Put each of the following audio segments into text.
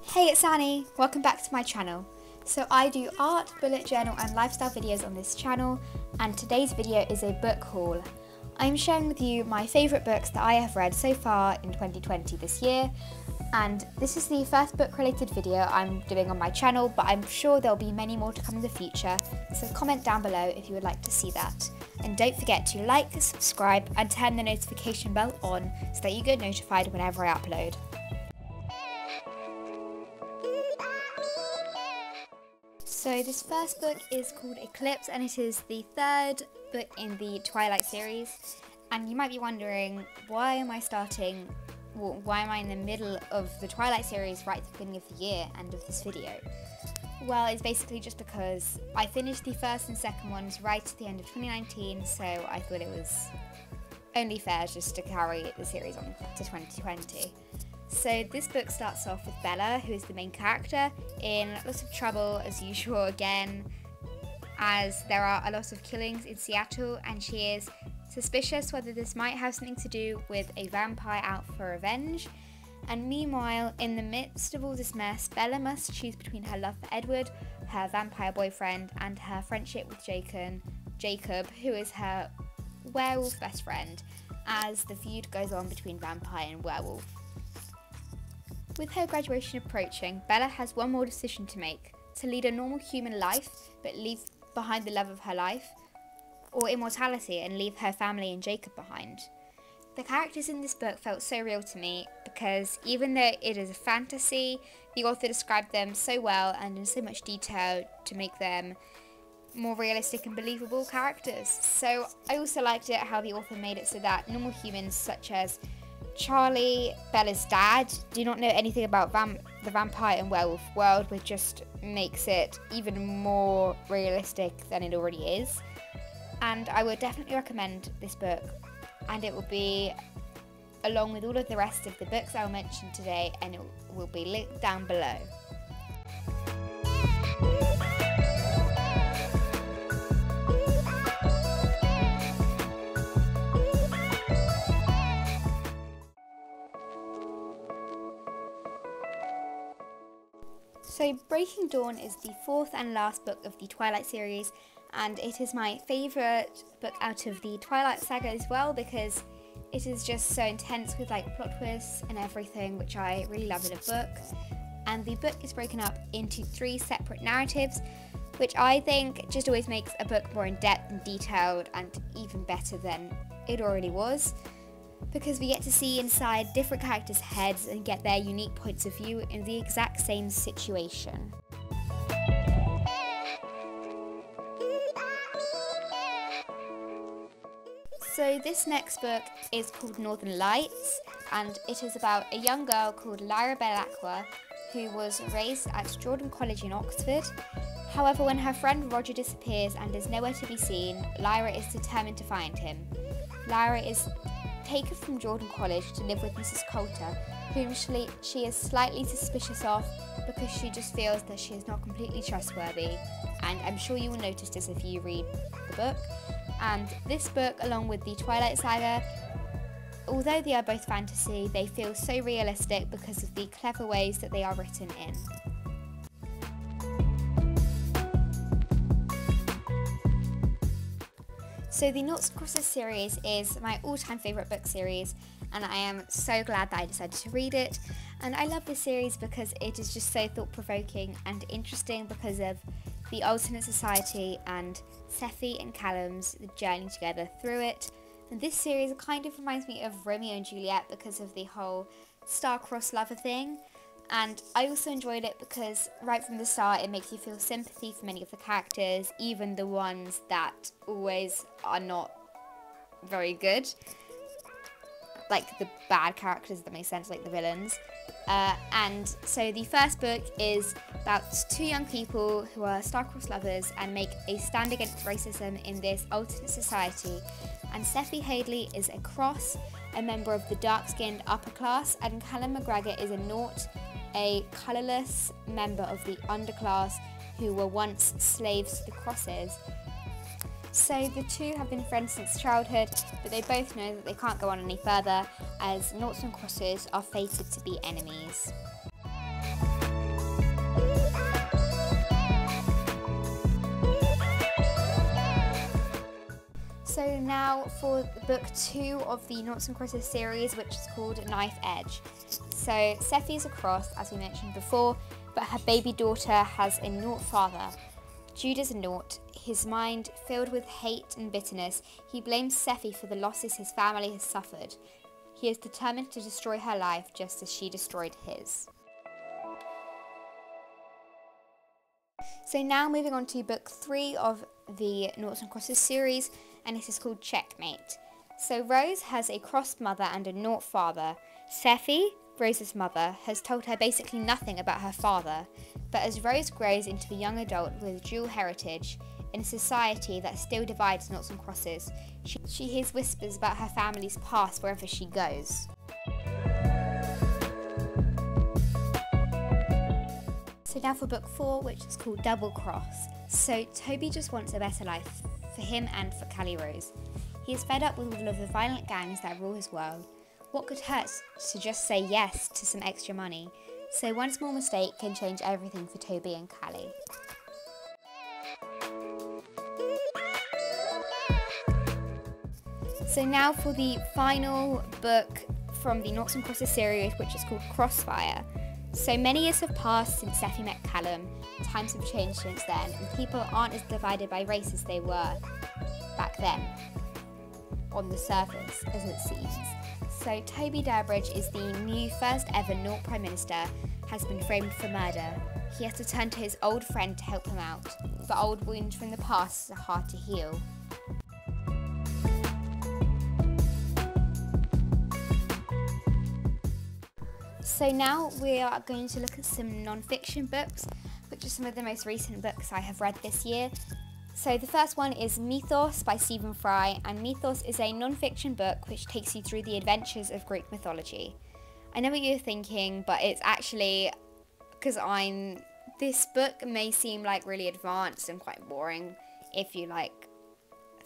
Hey, it's Annie. Welcome back to my channel. So I do art, bullet journal and lifestyle videos on this channel, and today's video is a book haul. I'm sharing with you my favourite books that I have read so far in 2020 this year, and this is the first book related video I'm doing on my channel, but I'm sure there'll be many more to come in the future, so comment down below if you would like to see that. And don't forget to like, subscribe and turn the notification bell on so that you get notified whenever I upload. So this first book is called Eclipse, and it is the third book in the Twilight series. And you might be wondering, why am I in the middle of the Twilight series right at the beginning of the year and of this video? Well, it's basically just because I finished the first and second ones right at the end of 2019, so I thought it was only fair just to carry the series on to 2020. So this book starts off with Bella, who is the main character, in lots of trouble as usual again, as there are a lot of killings in Seattle, and she is suspicious whether this might have something to do with a vampire out for revenge. And meanwhile, in the midst of all this mess, Bella must choose between her love for Edward, her vampire boyfriend, and her friendship with Jacob, who is her werewolf best friend, as the feud goes on between vampire and werewolf. With her graduation approaching, Bella has one more decision to make: to lead a normal human life but leave behind the love of her life, or immortality and leave her family and Jacob behind. The characters in this book felt so real to me because even though it is a fantasy, the author described them so well and in so much detail to make them more realistic and believable characters. So I also liked it how the author made it so that normal humans such as Charlie, Bella's dad, do not know anything about the vampire and werewolf world, which just makes it even more realistic than it already is. And I would definitely recommend this book, and it will be along with all of the rest of the books I'll mention today, and it will be linked down below. So Breaking Dawn is the fourth and last book of the Twilight series, and it is my favourite book out of the Twilight saga as well, because it is just so intense with like plot twists and everything, which I really love in a book. And the book is broken up into 3 separate narratives, which I think just always makes a book more in-depth and detailed and even better than it already was, because we get to see inside different characters' heads and get their unique points of view in the exact same situation. So this next book is called Northern Lights, and it is about a young girl called Lyra Belacqua who was raised at Jordan College in Oxford. However, when her friend Roger disappears and is nowhere to be seen, Lyra is determined to find him. Lyra is taken from Jordan College to live with Mrs. Coulter, whom she is slightly suspicious of because she just feels that she is not completely trustworthy, and I'm sure you will notice this if you read the book. And this book, along with the Twilight saga, although they are both fantasy, they feel so realistic because of the clever ways that they are written in. So the Noughts and Crosses series is my all-time favourite book series, and I am so glad that I decided to read it. And I love this series because it is just so thought-provoking and interesting because of the alternate society and Seffi and Callum's journey together through it. And this series kind of reminds me of Romeo and Juliet because of the whole star-crossed lover thing. And I also enjoyed it because right from the start it makes you feel sympathy for many of the characters, even the ones that always are not very good. Like the bad characters, that make sense, like the villains. And so the first book is about 2 young people who are star-crossed lovers and make a stand against racism in this alternate society. And Seffi Hadley is a cross, a member of the dark-skinned upper class, and Callum McGregor is a naught, a colourless member of the underclass who were once slaves to the crosses. So the two have been friends since childhood, but they both know that they can't go on any further, as noughts and crosses are fated to be enemies. So now for book 2 of the Noughts and Crosses series, which is called Knife Edge. So Seffi's a cross, as we mentioned before, but her baby daughter has a naught father. Jude is a naught. His mind filled with hate and bitterness, he blames Seffi for the losses his family has suffered. He is determined to destroy her life just as she destroyed his. So now moving on to book 3 of the Noughts and Crosses series, and this is called Checkmate. So Rose has a crossed mother and a naught father. Seffi, Rose's mother, has told her basically nothing about her father, but as Rose grows into the young adult with dual heritage, in a society that still divides Noughts and Crosses, she hears whispers about her family's past wherever she goes. So now for book 4, which is called Double Cross. So Toby just wants a better life for him and for Callie Rose. He is fed up with all of the violent gangs that rule his world. What could hurt to just say yes to some extra money? So one small mistake can change everything for Toby and Callie. So now for the final book from the Noughts and Crosses series, which is called Crossfire. So many years have passed since Seffi met Callum. Times have changed since then, and people aren't as divided by race as they were back then, on the surface, as it seems. So Toby Durbridge is the new first ever Nought Prime Minister, has been framed for murder. He has to turn to his old friend to help him out, but old wounds from the past are hard to heal. So now we are going to look at some non-fiction books, which are some of the most recent books I have read this year. So the first one is Mythos by Stephen Fry, and Mythos is a non-fiction book which takes you through the adventures of Greek mythology. I know what you're thinking, but it's actually because this book may seem like really advanced and quite boring if you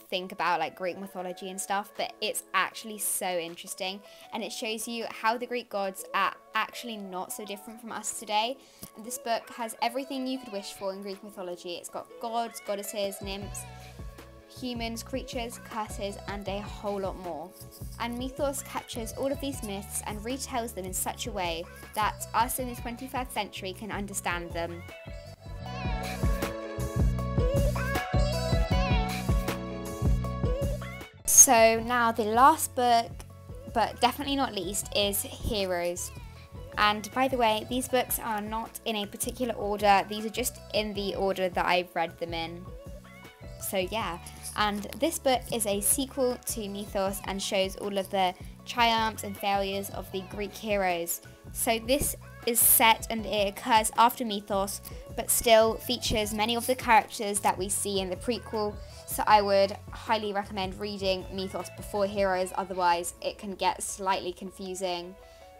think about Greek mythology and stuff, but it's actually so interesting, and it shows you how the Greek gods are actually not so different from us today. And this book has everything you could wish for in Greek mythology. It's got gods, goddesses, nymphs, humans, creatures, curses, and a whole lot more. And Mythos captures all of these myths and retells them in such a way that us in the 21st century can understand them. So now the last book, but definitely not least, is Heroes. And by the way, these books are not in a particular order, these are just in the order that I've read them in. So yeah, and this book is a sequel to Mythos and shows all of the triumphs and failures of the Greek heroes. So this is set and it occurs after Mythos, but still features many of the characters that we see in the prequel. So I would highly recommend reading Mythos before Heroes, otherwise it can get slightly confusing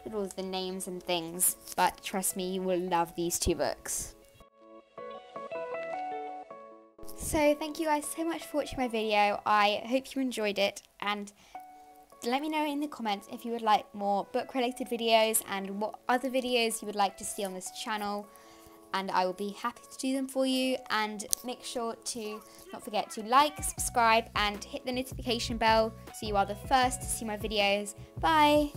with all of the names and things, but trust me, you will love these two books. So thank you guys so much for watching my video. I hope you enjoyed it, and let me know in the comments if you would like more book related videos and what other videos you would like to see on this channel, and I will be happy to do them for you. And make sure to not forget to like, subscribe and hit the notification bell so you are the first to see my videos. Bye!